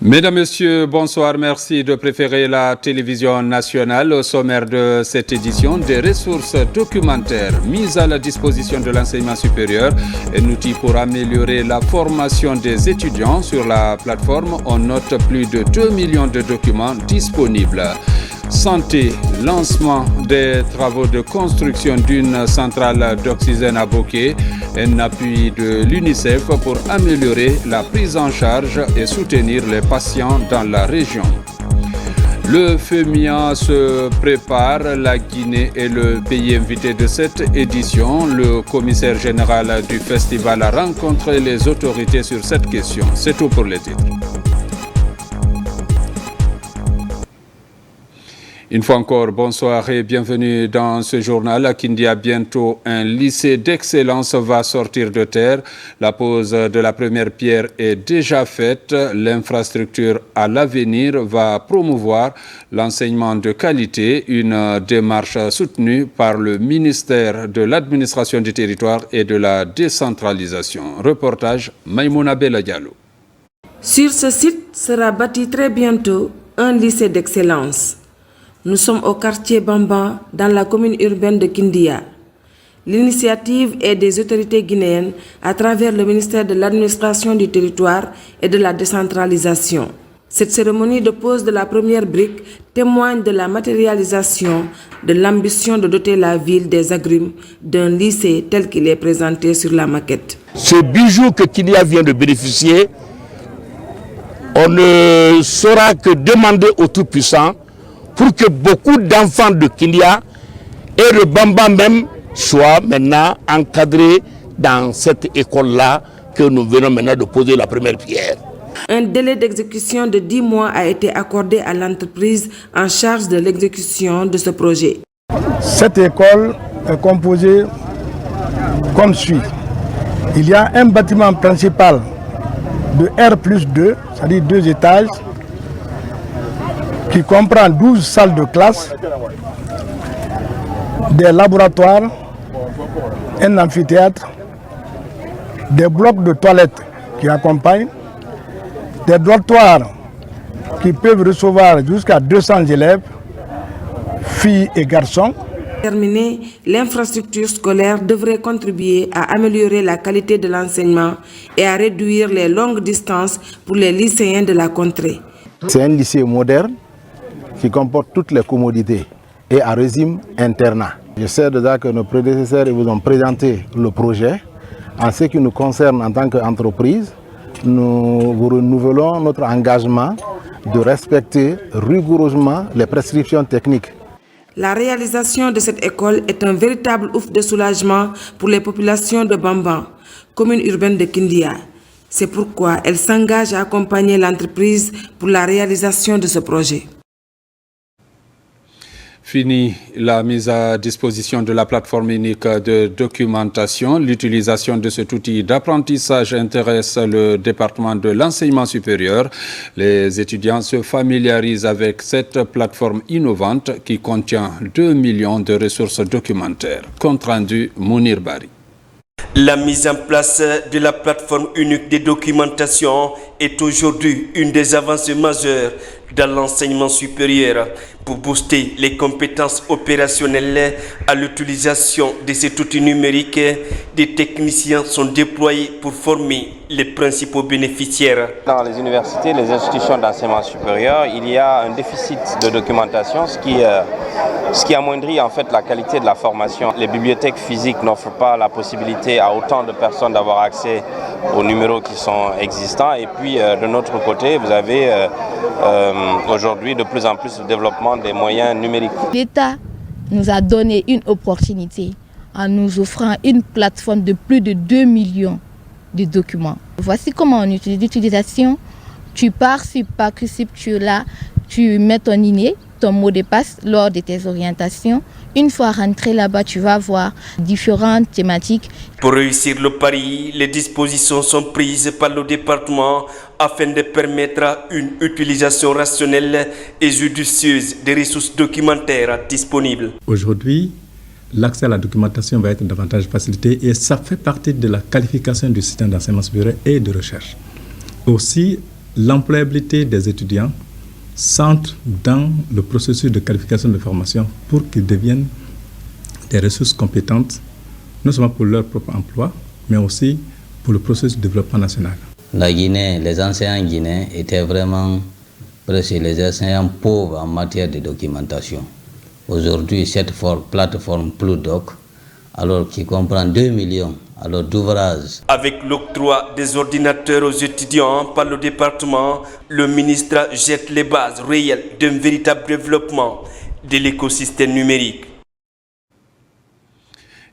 Mesdames, Messieurs, bonsoir. Merci de préférer la télévision nationale. Au sommaire de cette édition, des ressources documentaires mises à la disposition de l'enseignement supérieur, un outil pour améliorer la formation des étudiants. Sur la plateforme, on note plus de 2 millions de documents disponibles. Santé, lancement des travaux de construction d'une centrale d'oxygène à Boké, un appui de l'UNICEF pour améliorer la prise en charge et soutenir les patients dans la région. Le FEMIA se prépare, la Guinée est le pays invité de cette édition. Le commissaire général du festival a rencontré les autorités sur cette question. C'est tout pour les titres. Une fois encore, bonsoir et bienvenue dans ce journal. À Kindia, bientôt un lycée d'excellence va sortir de terre. La pose de la première pierre est déjà faite. L'infrastructure à l'avenir va promouvoir l'enseignement de qualité, une démarche soutenue par le ministère de l'Administration du territoire et de la décentralisation. Reportage Maïmouna Bella Diallo. Sur ce site sera bâti très bientôt un lycée d'excellence. Nous sommes au quartier Bamba, dans la commune urbaine de Kindia. L'initiative est des autorités guinéennes à travers le ministère de l'Administration du territoire et de la décentralisation. Cette cérémonie de pose de la première brique témoigne de la matérialisation de l'ambition de doter la ville des agrumes d'un lycée tel qu'il est présenté sur la maquette. Ce bijou que Kindia vient de bénéficier, on ne saura que demander au Tout-Puissant pour que beaucoup d'enfants de Kindia et de Bamba même soient maintenant encadrés dans cette école-là que nous venons maintenant de poser la première pierre. Un délai d'exécution de 10 mois a été accordé à l'entreprise en charge de l'exécution de ce projet. Cette école est composée comme suit. Il y a un bâtiment principal de R+2, c'est-à-dire 2 étages, qui comprend 12 salles de classe, des laboratoires, un amphithéâtre, des blocs de toilettes qui accompagnent, des dortoirs qui peuvent recevoir jusqu'à 200 élèves, filles et garçons. Terminé, l'infrastructure scolaire devrait contribuer à améliorer la qualité de l'enseignement et à réduire les longues distances pour les lycéens de la contrée. C'est un lycée moderne qui comporte toutes les commodités et à régime internat. Je sais déjà que nos prédécesseurs vous ont présenté le projet. En ce qui nous concerne en tant qu'entreprise, nous vous renouvelons notre engagement de respecter rigoureusement les prescriptions techniques. La réalisation de cette école est un véritable ouf de soulagement pour les populations de Bamba, commune urbaine de Kindia. C'est pourquoi elle s'engage à accompagner l'entreprise pour la réalisation de ce projet. Fini la mise à disposition de la plateforme unique de documentation. L'utilisation de cet outil d'apprentissage intéresse le département de l'enseignement supérieur. Les étudiants se familiarisent avec cette plateforme innovante qui contient 2 millions de ressources documentaires. Compte rendu Mounir Bari. La mise en place de la plateforme unique de documentation est aujourd'hui une des avancées majeures dans l'enseignement supérieur. Pour booster les compétences opérationnelles à l'utilisation de cet outil numérique, des techniciens sont déployés pour former les principaux bénéficiaires. Dans les universités, les institutions d'enseignement supérieur, il y a un déficit de documentation, ce qui amoindrit en fait la qualité de la formation. Les bibliothèques physiques n'offrent pas la possibilité à autant de personnes d'avoir accès aux numéros qui sont existants. Et puis de notre côté, vous avez aujourd'hui de plus en plus le développement des moyens numériques. L'État nous a donné une opportunité en nous offrant une plateforme de plus de 2 millions de documents. Voici comment on utilise l'utilisation. Tu pars sur Parcoursup, tu es là, tu mets ton INE, ton mot de passe lors de tes orientations. Une fois rentré là-bas, tu vas voir différentes thématiques. Pour réussir le pari, les dispositions sont prises par le département afin de permettre une utilisation rationnelle et judicieuse des ressources documentaires disponibles. Aujourd'hui, l'accès à la documentation va être davantage facilité et ça fait partie de la qualification du système d'enseignement supérieur et de recherche. Aussi, l'employabilité des étudiants s'entre dans le processus de qualification de formation pour qu'ils deviennent des ressources compétentes, non seulement pour leur propre emploi, mais aussi pour le processus de développement national. La Guinée, les enseignants guinéens étaient vraiment presque les enseignants pauvres en matière de documentation. Aujourd'hui, cette plateforme Pludoc, alors qui comprend 2 millions d'ouvrages. Avec l'octroi des ordinateurs aux étudiants par le département, le ministre jette les bases réelles d'un véritable développement de l'écosystème numérique.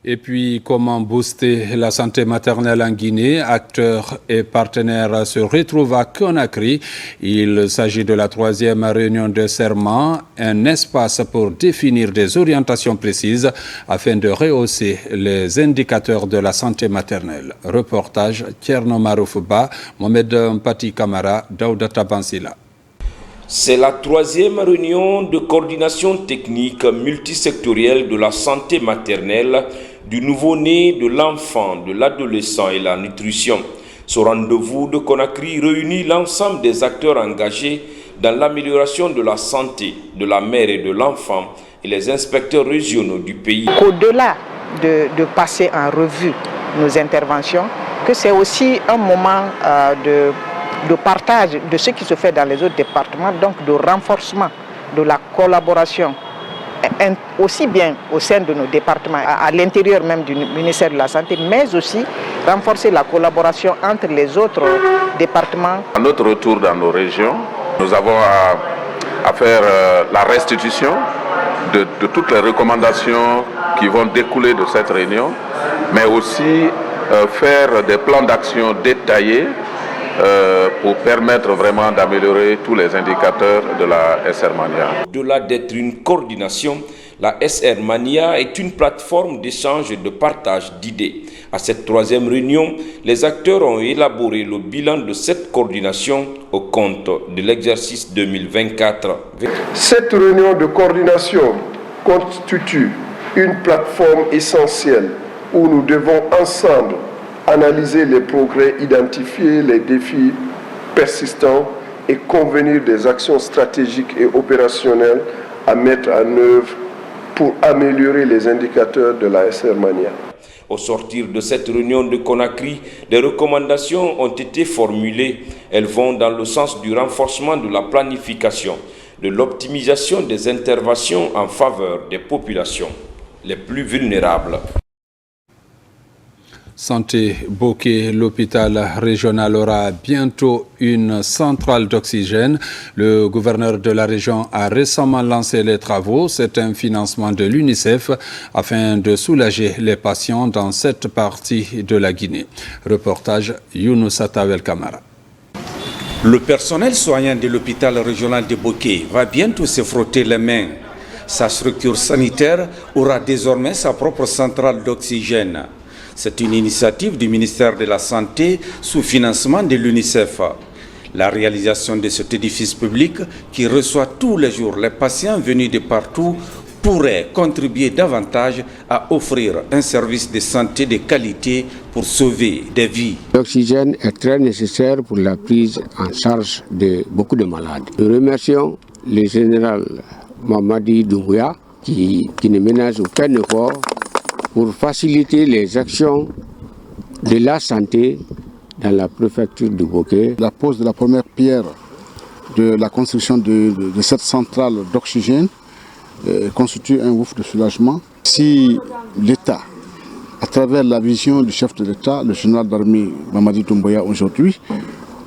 Et puis, comment booster la santé maternelle en Guinée? Acteurs et partenaires se retrouvent à Conakry. Il s'agit de la 3e réunion de serment, un espace pour définir des orientations précises afin de rehausser les indicateurs de la santé maternelle. Reportage Thierno Maroufba, Mohamed Mpati Kamara, Daouda Bansila. C'est la 3e réunion de coordination technique multisectorielle de la santé maternelle, du nouveau-né, de l'enfant, de l'adolescent et la nutrition. Ce rendez-vous de Conakry réunit l'ensemble des acteurs engagés dans l'amélioration de la santé de la mère et de l'enfant et les inspecteurs régionaux du pays. Au-delà de passer en revue nos interventions, que c'est aussi un moment de partage de ce qui se fait dans les autres départements, donc de renforcement de la collaboration, aussi bien au sein de nos départements, à l'intérieur même du ministère de la Santé, mais aussi renforcer la collaboration entre les autres départements. À notre retour dans nos régions, nous avons à faire la restitution de toutes les recommandations qui vont découler de cette réunion, mais aussi faire des plans d'action détaillés pour permettre vraiment d'améliorer tous les indicateurs de la SR Mania. Au-delà d'être une coordination, la SR Mania est une plateforme d'échange et de partage d'idées. À cette 3e réunion, les acteurs ont élaboré le bilan de cette coordination au compte de l'exercice 2024. Cette réunion de coordination constitue une plateforme essentielle où nous devons ensemble analyser les progrès, identifier les défis persistants et convenir des actions stratégiques et opérationnelles à mettre en œuvre pour améliorer les indicateurs de la SR Mania. Au sortir de cette réunion de Conakry, des recommandations ont été formulées. Elles vont dans le sens du renforcement de la planification, de l'optimisation des interventions en faveur des populations les plus vulnérables. Santé Bokeh, l'hôpital régional aura bientôt une centrale d'oxygène. Le gouverneur de la région a récemment lancé les travaux. C'est un financement de l'UNICEF afin de soulager les patients dans cette partie de la Guinée. Reportage Younoussa Tawel Kamara. Le personnel soignant de l'hôpital régional de Bokeh va bientôt se frotter les mains. Sa structure sanitaire aura désormais sa propre centrale d'oxygène. C'est une initiative du ministère de la Santé sous financement de l'UNICEF. La réalisation de cet édifice public qui reçoit tous les jours les patients venus de partout pourrait contribuer davantage à offrir un service de santé de qualité pour sauver des vies. L'oxygène est très nécessaire pour la prise en charge de beaucoup de malades. Nous remercions le général Mamadi Doumbouya qui ne ménage aucun effort pour faciliter les actions de la santé dans la préfecture de Bokeh. La pose de la première pierre de la construction de cette centrale d'oxygène constitue un ouf de soulagement. Si l'État, à travers la vision du chef de l'État, le général d'armée Mamadi Doumbouya aujourd'hui,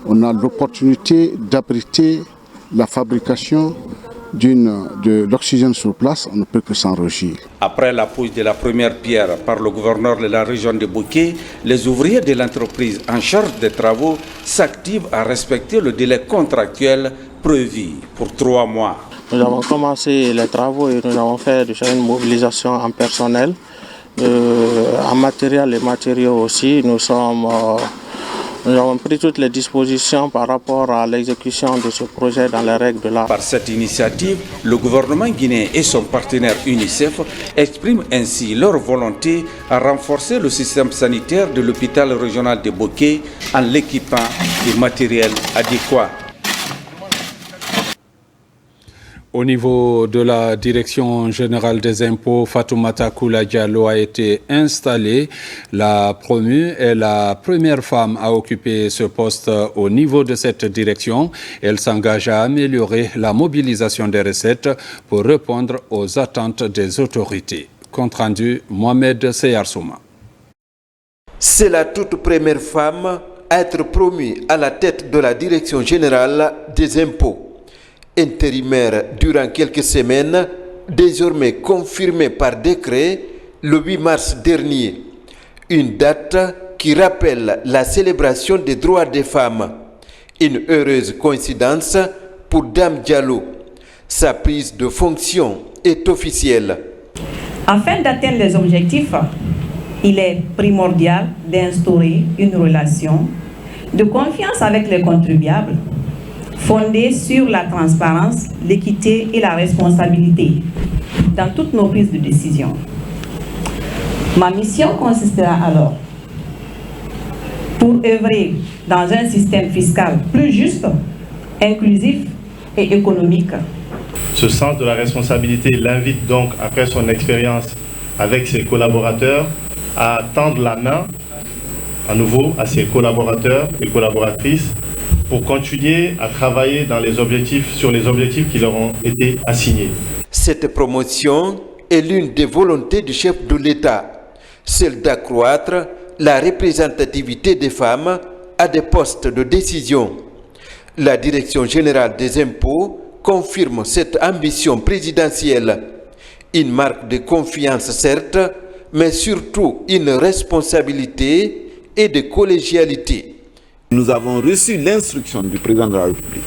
on a l'opportunité d'abriter la fabrication de l'oxygène sur place, on ne peut que s'en réjouir. Après la pose de la première pierre par le gouverneur de la région de Bokeh, les ouvriers de l'entreprise en charge des travaux s'activent à respecter le délai contractuel prévu pour 3 mois. Nous avons commencé les travaux et nous avons fait une mobilisation en personnel, en matériel et matériaux aussi. Nous avons pris toutes les dispositions par rapport à l'exécution de ce projet dans les règles de l'art. Par cette initiative, le gouvernement guinéen et son partenaire UNICEF expriment ainsi leur volonté à renforcer le système sanitaire de l'hôpital régional de Boké en l'équipant du matériel adéquat. Au niveau de la Direction générale des impôts, Fatoumata Koula Diallo a été installée. La promue est la première femme à occuper ce poste au niveau de cette direction. Elle s'engage à améliorer la mobilisation des recettes pour répondre aux attentes des autorités. Compte rendu, Mohamed Seyarsouma. C'est la toute première femme à être promue à la tête de la Direction générale des impôts. Intérimaire durant quelques semaines, désormais confirmée par décret le 8 mars dernier. Une date qui rappelle la célébration des droits des femmes. Une heureuse coïncidence pour Dame Diallo. Sa prise de fonction est officielle. Afin d'atteindre les objectifs, il est primordial d'instaurer une relation de confiance avec les contribuables, fondée sur la transparence, l'équité et la responsabilité dans toutes nos prises de décision. Ma mission consistera alors pour œuvrer dans un système fiscal plus juste, inclusif et économique. Ce sens de la responsabilité l'invite donc, après son expérience avec ses collaborateurs, à tendre la main à nouveau à ses collaborateurs et collaboratrices pour continuer à travailler sur les objectifs qui leur ont été assignés. Cette promotion est l'une des volontés du chef de l'État, celle d'accroître la représentativité des femmes à des postes de décision. La Direction générale des impôts confirme cette ambition présidentielle. Une marque de confiance certes, mais surtout une responsabilité et de collégialité. Nous avons reçu l'instruction du président de la République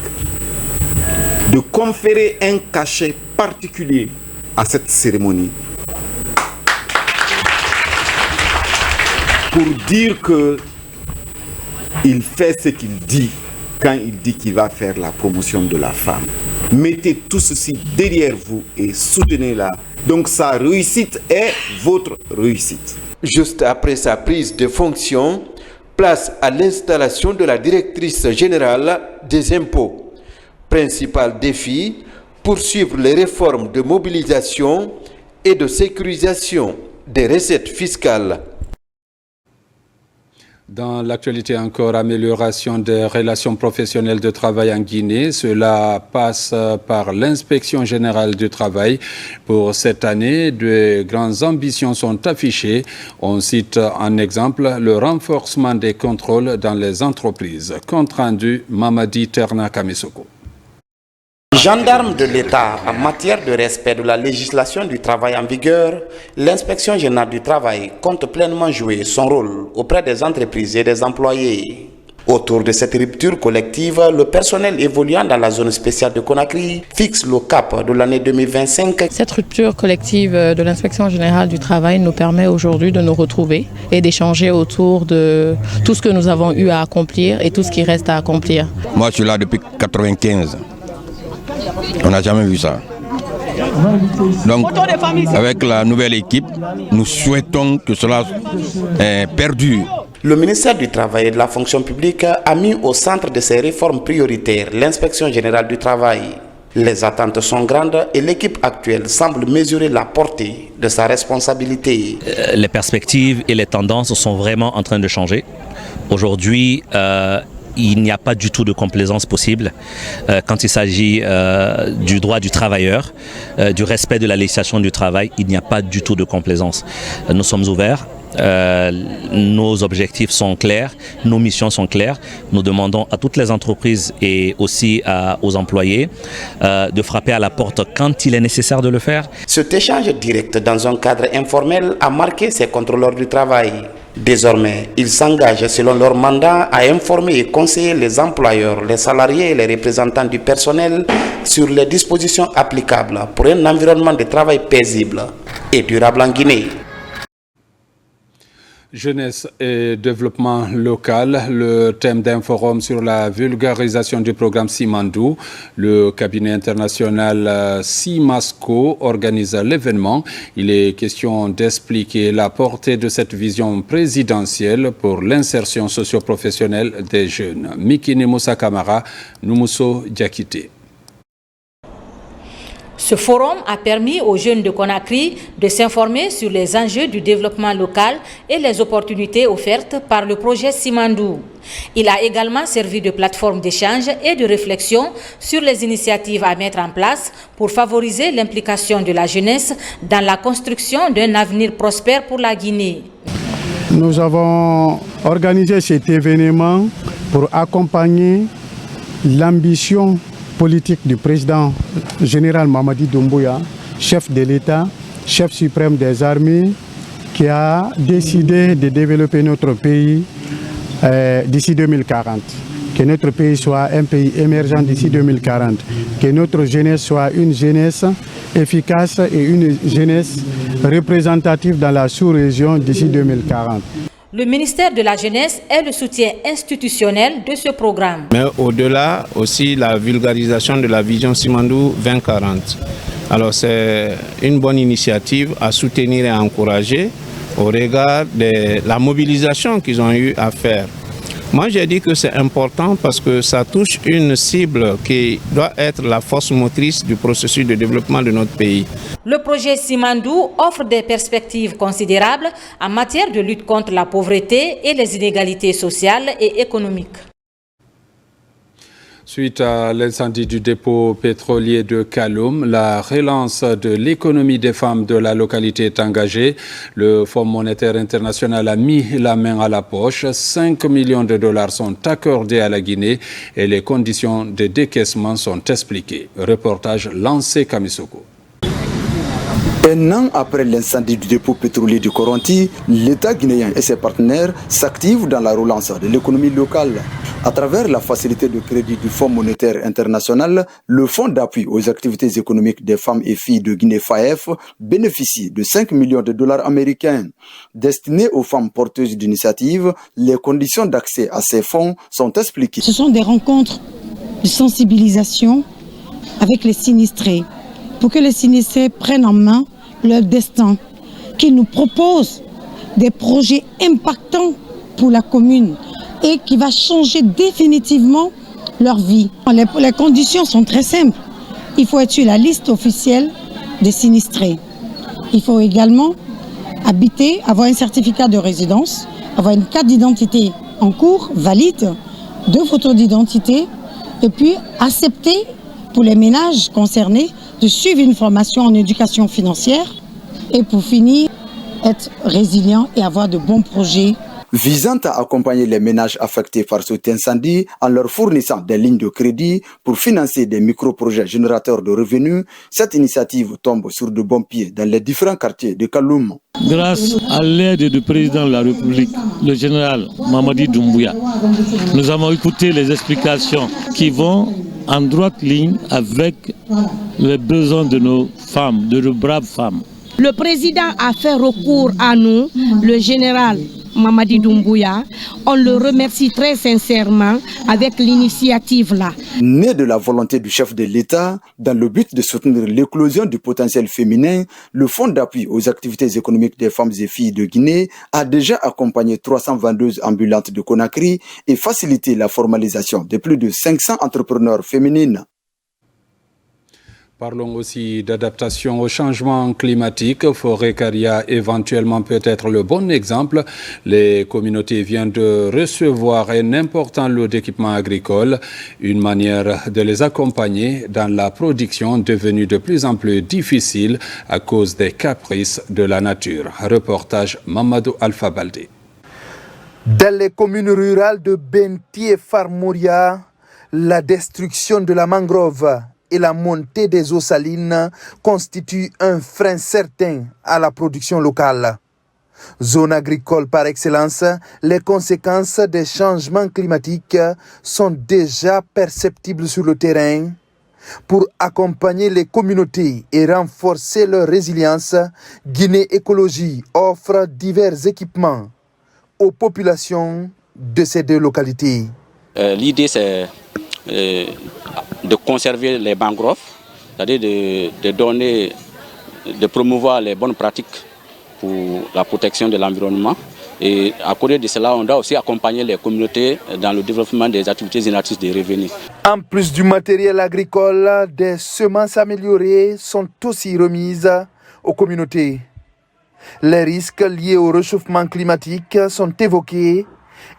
de conférer un cachet particulier à cette cérémonie pour dire qu'il fait ce qu'il dit quand il dit qu'il va faire la promotion de la femme. Mettez tout ceci derrière vous et soutenez-la. Donc sa réussite est votre réussite. Juste après sa prise de fonction, place à l'installation de la directrice générale des impôts. Principal défi, poursuivre les réformes de mobilisation et de sécurisation des recettes fiscales. Dans l'actualité encore, amélioration des relations professionnelles de travail en Guinée. Cela passe par l'inspection générale du travail. Pour cette année, de grandes ambitions sont affichées. On cite en exemple le renforcement des contrôles dans les entreprises. Compte rendu, Mamadi Terna Kamesoko. Gendarme de l'État en matière de respect de la législation du travail en vigueur, l'inspection générale du travail compte pleinement jouer son rôle auprès des entreprises et des employés. Autour de cette rupture collective, le personnel évoluant dans la zone spéciale de Conakry fixe le cap de l'année 2025. Cette rupture collective de l'inspection générale du travail nous permet aujourd'hui de nous retrouver et d'échanger autour de tout ce que nous avons eu à accomplir et tout ce qui reste à accomplir. Moi, je suis là depuis 1995. On n'a jamais vu ça. Donc, avec la nouvelle équipe, nous souhaitons que cela perdure. Le ministère du Travail et de la Fonction publique a mis au centre de ses réformes prioritaires l'inspection générale du travail. Les attentes sont grandes et l'équipe actuelle semble mesurer la portée de sa responsabilité. Les perspectives et les tendances sont vraiment en train de changer. Aujourd'hui, il n'y a pas du tout de complaisance possible quand il s'agit du droit du travailleur, du respect de la législation du travail. Il n'y a pas du tout de complaisance. Nous sommes ouverts. Nos objectifs sont clairs, nos missions sont claires. Nous demandons à toutes les entreprises et aussi aux employés de frapper à la porte quand il est nécessaire de le faire. Cet échange direct dans un cadre informel a marqué ces contrôleurs du travail. Désormais, ils s'engagent selon leur mandat à informer et conseiller les employeurs, les salariés et les représentants du personnel sur les dispositions applicables pour un environnement de travail paisible et durable en Guinée. Jeunesse et développement local, le thème d'un forum sur la vulgarisation du programme Simandou. Le cabinet international Simasco organise l'événement. Il est question d'expliquer la portée de cette vision présidentielle pour l'insertion socio-professionnelle des jeunes. Mikini Moussa Kamara, Noumousso Diakité. Ce forum a permis aux jeunes de Conakry de s'informer sur les enjeux du développement local et les opportunités offertes par le projet Simandou. Il a également servi de plateforme d'échange et de réflexion sur les initiatives à mettre en place pour favoriser l'implication de la jeunesse dans la construction d'un avenir prospère pour la Guinée. Nous avons organisé cet événement pour accompagner l'ambition politique du président général Mamadi Doumbouya, chef de l'État, chef suprême des armées, qui a décidé de développer notre pays d'ici 2040. Que notre pays soit un pays émergent d'ici 2040. Que notre jeunesse soit une jeunesse efficace et une jeunesse représentative dans la sous-région d'ici 2040. Le ministère de la Jeunesse est le soutien institutionnel de ce programme. Mais au-delà, aussi la vulgarisation de la vision Simandou 2040. Alors c'est une bonne initiative à soutenir et à encourager au regard de la mobilisation qu'ils ont eu à faire. Moi, j'ai dit que c'est important parce que ça touche une cible qui doit être la force motrice du processus de développement de notre pays. Le projet Simandou offre des perspectives considérables en matière de lutte contre la pauvreté et les inégalités sociales et économiques. Suite à l'incendie du dépôt pétrolier de Kaloum, la relance de l'économie des femmes de la localité est engagée. Le Fonds monétaire international a mis la main à la poche. 5 millions de dollars sont accordés à la Guinée et les conditions de décaissement sont expliquées. Reportage lancé Kamisoko. Un an après l'incendie du dépôt pétrolier du Coronti, l'État guinéen et ses partenaires s'activent dans la relance de l'économie locale. À travers la facilité de crédit du Fonds monétaire international, le Fonds d'appui aux activités économiques des femmes et filles de Guinée FAEF bénéficie de 5 millions de dollars américains. Destinés aux femmes porteuses d'initiatives, les conditions d'accès à ces fonds sont expliquées. Ce sont des rencontres de sensibilisation avec les sinistrés, pour que les sinistrés prennent en main leur destin, qu'ils nous proposent des projets impactants pour la commune et qui va changer définitivement leur vie. Les conditions sont très simples. Il faut être sur la liste officielle des sinistrés. Il faut également habiter, avoir un certificat de résidence, avoir une carte d'identité en cours, valide, 2 photos d'identité et puis accepter pour les ménages concernés de suivre une formation en éducation financière et pour finir, être résilient et avoir de bons projets. Visant à accompagner les ménages affectés par cet incendie en leur fournissant des lignes de crédit pour financer des micro-projets générateurs de revenus, cette initiative tombe sur de bons pieds dans les différents quartiers de Kaloum. Grâce à l'aide du président de la République, le général Mamadi Doumbouya, nous avons écouté les explications qui vont en droite ligne avec les besoins de nos femmes, de nos braves femmes. Le président a fait recours à nous, le général Mamadi Doumbouya. On le remercie très sincèrement avec l'initiative là. Né de la volonté du chef de l'État, dans le but de soutenir l'éclosion du potentiel féminin, le Fonds d'appui aux activités économiques des femmes et filles de Guinée a déjà accompagné 300 vendeuses ambulantes de Conakry et facilité la formalisation de plus de 500 entrepreneurs féminines. Parlons aussi d'adaptation au changement climatique. Forêt-Caria éventuellement peut être le bon exemple. Les communautés viennent de recevoir un important lot d'équipements agricoles, une manière de les accompagner dans la production devenue de plus en plus difficile à cause des caprices de la nature. Reportage Mamadou Alpha Baldé. Dans les communes rurales de Benti et Farmouria, la destruction de la mangrove et la montée des eaux salines constituent un frein certain à la production locale. Zone agricole par excellence, les conséquences des changements climatiques sont déjà perceptibles sur le terrain. Pour accompagner les communautés et renforcer leur résilience, Guinée Écologie offre divers équipements aux populations de ces deux localités. L'idée, c'est de conserver les mangroves, c'est-à-dire de promouvoir les bonnes pratiques pour la protection de l'environnement. Et à côté de cela, on doit aussi accompagner les communautés dans le développement des activités génératrices de revenus. En plus du matériel agricole, des semences améliorées sont aussi remises aux communautés. Les risques liés au réchauffement climatique sont évoqués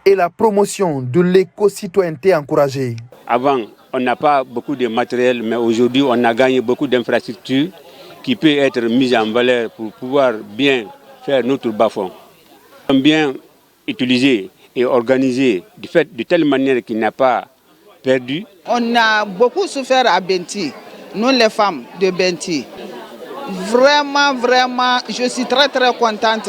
et la promotion de l'éco-citoyenneté encouragée. Avant, on n'a pas beaucoup de matériel, mais aujourd'hui, on a gagné beaucoup d'infrastructures qui peuvent être mises en valeur pour pouvoir bien faire notre bas-fond. Bien utilisé et organisé de telle manière qu'il n'a pas perdu. On a beaucoup souffert à Benti, nous les femmes de Benti. Vraiment, je suis très contente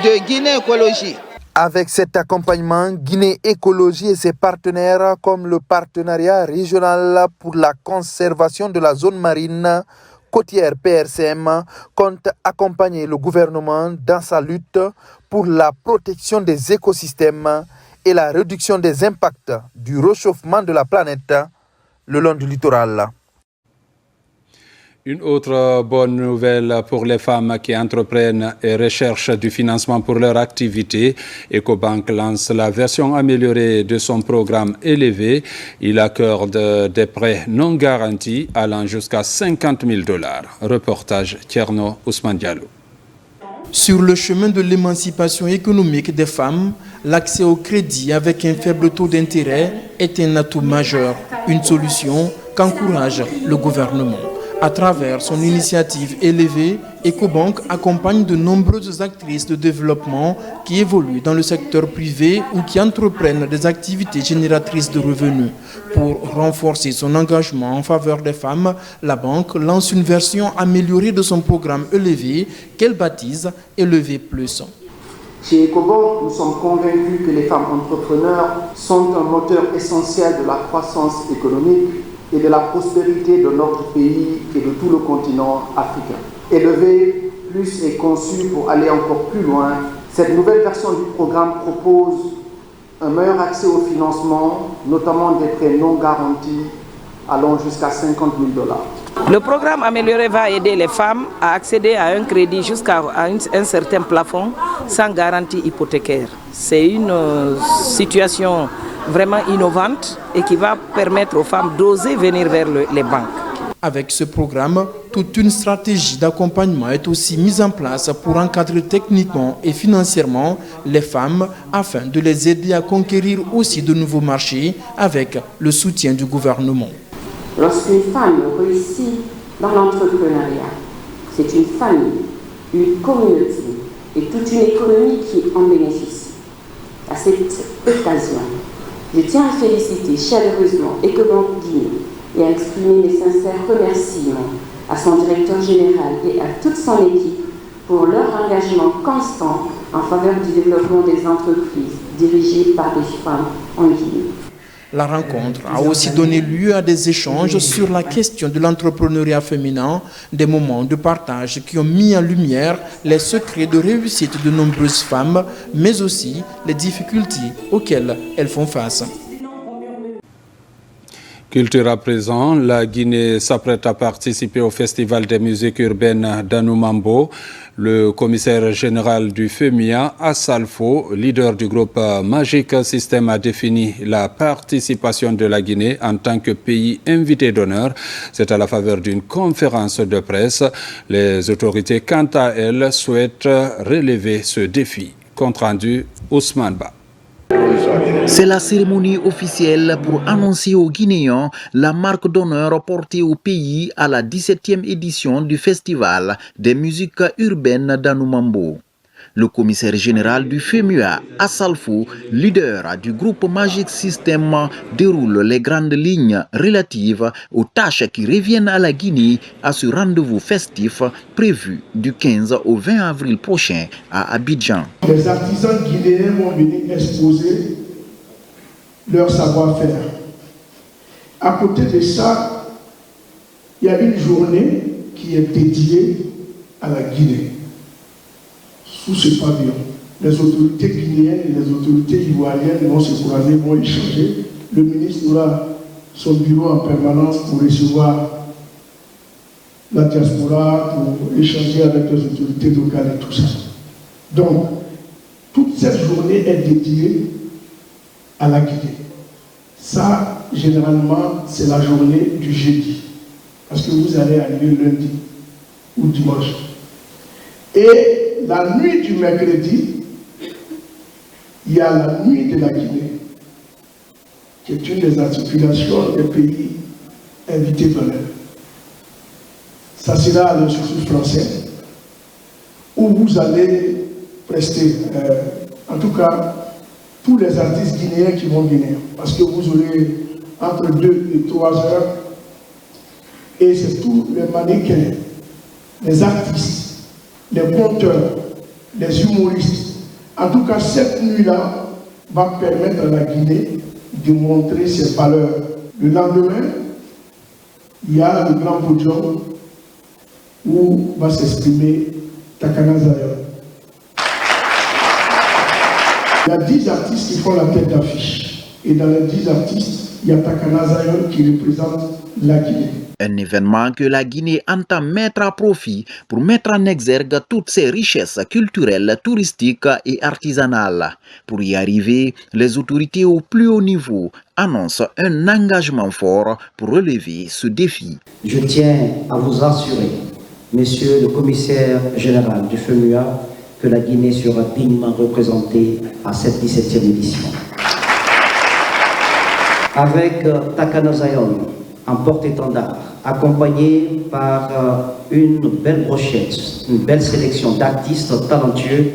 de Guinée Écologie. Avec cet accompagnement, Guinée Écologie et ses partenaires comme le partenariat régional pour la conservation de la zone marine côtière PRCM compte accompagner le gouvernement dans sa lutte pour la protection des écosystèmes et la réduction des impacts du réchauffement de la planète le long du littoral. Une autre bonne nouvelle pour les femmes qui entreprennent et recherchent du financement pour leur activité. Ecobank lance la version améliorée de son programme élevé. Il accorde des prêts non garantis allant jusqu'à $50 000. Reportage Tierno Ousmane Diallo. Sur le chemin de l'émancipation économique des femmes, l'accès au crédit avec un faible taux d'intérêt est un atout majeur, une solution qu'encourage le gouvernement. À travers son initiative élevée, Ecobank accompagne de nombreuses actrices de développement qui évoluent dans le secteur privé ou qui entreprennent des activités génératrices de revenus. Pour renforcer son engagement en faveur des femmes, la banque lance une version améliorée de son programme élevé qu'elle baptise Élevé Plus. Chez Ecobank, nous sommes convaincus que les femmes entrepreneurs sont un moteur essentiel de la croissance économique et de la prospérité de notre pays et de tout le continent africain. Élevé Plus est conçu pour aller encore plus loin. Cette nouvelle version du programme propose un meilleur accès au financement, notamment des prêts non garantis allant jusqu'à $50 000. Le programme amélioré va aider les femmes à accéder à un crédit jusqu'à un certain plafond sans garantie hypothécaire. C'est une situation vraiment innovante et qui va permettre aux femmes d'oser venir vers les banques. Avec ce programme, toute une stratégie d'accompagnement est aussi mise en place pour encadrer techniquement et financièrement les femmes afin de les aider à conquérir aussi de nouveaux marchés avec le soutien du gouvernement. Lorsqu'une femme réussit dans l'entrepreneuriat, c'est une famille, une communauté et toute une économie qui en bénéficie. À cette occasion, je tiens à féliciter chaleureusement Ecobank Guinée et à exprimer mes sincères remerciements à son directeur général et à toute son équipe pour leur engagement constant en faveur du développement des entreprises dirigées par des femmes en Guinée. La rencontre a aussi donné lieu à des échanges sur la question de l'entrepreneuriat féminin, des moments de partage qui ont mis en lumière les secrets de réussite de nombreuses femmes, mais aussi les difficultés auxquelles elles font face. Culture à présent, la Guinée s'apprête à participer au Festival des musiques urbaines d'Anoumambo. Le commissaire général du FEMIA, Assalfo, leader du groupe Magic System, a défini la participation de la Guinée en tant que pays invité d'honneur. C'est à la faveur d'une conférence de presse. Les autorités, quant à elles, souhaitent relever ce défi. Compte rendu, Ousmane Ba. C'est la cérémonie officielle pour annoncer aux Guinéens la marque d'honneur portée au pays à la 17e édition du Festival des musiques urbaines d'Anoumambo. Le commissaire général du FEMUA, Assalfo, leader du groupe Magic System, déroule les grandes lignes relatives aux tâches qui reviennent à la Guinée à ce rendez-vous festif prévu du 15 au 20 avril prochain à Abidjan. Les artisans guinéens vont venir exposer leur savoir-faire. À côté de ça, il y a une journée qui est dédiée à la Guinée. Sous ce pavillon, les autorités guinéennes et les autorités ivoiriennes vont se croiser, vont échanger. Le ministre aura son bureau en permanence pour recevoir la diaspora, pour échanger avec les autorités locales et tout ça. Donc, toute cette journée est dédiée à la Guinée. Ça, généralement, c'est la journée du jeudi, parce que vous allez arriver lundi ou dimanche. Et la nuit du mercredi, il y a la nuit de la Guinée, qui est une des articulations des pays invités d'honneur. Ça sera à l'Institut français, où vous allez prester, en tout cas, tous les artistes guinéens qui vont venir, parce que vous aurez entre 2 et 3 heures, et c'est tous les mannequins, les artistes, les conteurs, les humoristes. En tout cas, cette nuit-là va permettre à la Guinée de montrer ses valeurs. Le lendemain, il y a le grand podium où va s'exprimer Takana Zion. Il y a 10 artistes qui font la tête d'affiche. Et dans les 10 artistes, il y a Takana Zion qui représente la Guinée. Un événement que la Guinée entend mettre à profit pour mettre en exergue toutes ses richesses culturelles, touristiques et artisanales. Pour y arriver, les autorités au plus haut niveau annoncent un engagement fort pour relever ce défi. Je tiens à vous assurer, Monsieur le commissaire général du FEMUA, que la Guinée sera dignement représentée à cette 17e édition. Avec Takana Zion en porte-étendard, accompagné par une belle brochette, une belle sélection d'artistes talentueux,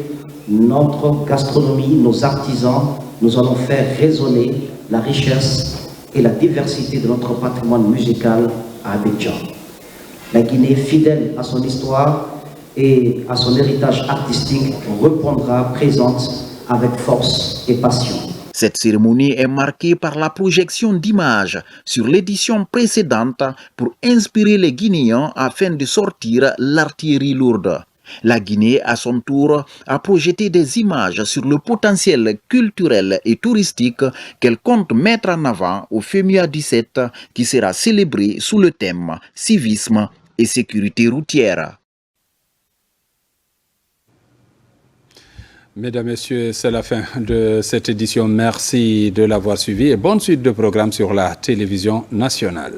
notre gastronomie, nos artisans, nous allons faire résonner la richesse et la diversité de notre patrimoine musical à Abidjan. La Guinée, fidèle à son histoire et à son héritage artistique, répondra présente avec force et passion. Cette cérémonie est marquée par la projection d'images sur l'édition précédente pour inspirer les Guinéens afin de sortir l'artillerie lourde. La Guinée, à son tour, a projeté des images sur le potentiel culturel et touristique qu'elle compte mettre en avant au FEMUA 17 qui sera célébré sous le thème « Civisme et sécurité routière ». Mesdames, Messieurs, c'est la fin de cette édition. Merci de l'avoir suivi et bonne suite de programmes sur la télévision nationale.